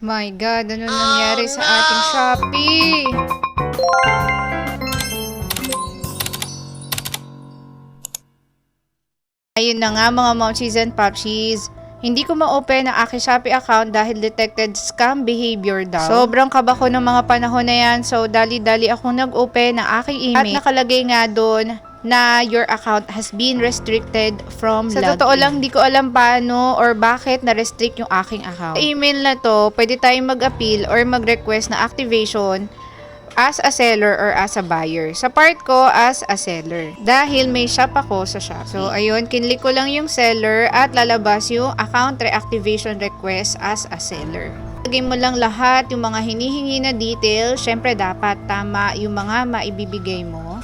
My God, ano nangyari sa ating Shopee? Ayun na nga mga momchies and popchies. Hindi ko ma-open ang aking Shopee account dahil detected scam behavior daw. Sobrang kaba ko ng mga panahon na yan. So, dali-dali akong nag-open ng aking email. At nakalagay nga doon na your account has been restricted from login. Sa totoo lang, di ko alam paano or bakit na-restrict yung aking account. Sa email na to, pwede tayong mag-appeal or mag-request na activation as a seller or as a buyer. Sa part ko, as a seller. Dahil may shop ako sa Shopee. So, ayun, kinlik ko lang yung seller at lalabas yung account reactivation request as a seller. Lagay mo lang lahat yung mga hinihingi na details. Syempre, dapat tama yung mga maibibigay mo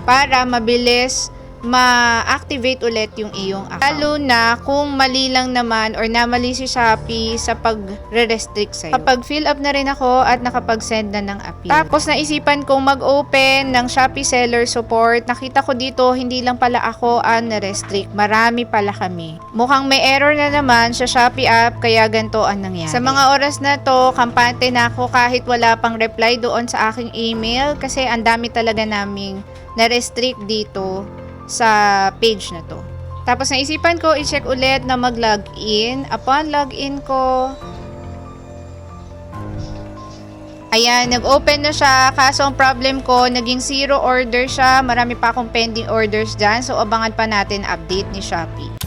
para mabilis ma-activate ulit yung iyong account. Lalo na kung mali lang naman or namali si Shopee sa pag-restrict sa'yo. Kapag fill up na rin ako at nakapag-send na ng appeal. Tapos naisipan kong mag-open ng Shopee Seller Support. Nakita ko dito, hindi lang pala ako ang na-restrict. Marami pala kami. Mukhang may error na naman sa Shopee app kaya ganito ang nangyari. Sa mga oras na to, kampante na ako kahit wala pang reply doon sa aking email kasi ang dami talaga naming na-restrict dito sa page na to. Tapos naisipan ko i-check ulit na mag-login. Upon login ko, ayan, nag-open na siya. Kaso ang problem ko, naging 0 order siya. Marami pa akong pending orders dyan. So, abangan pa natin update ni Shopee.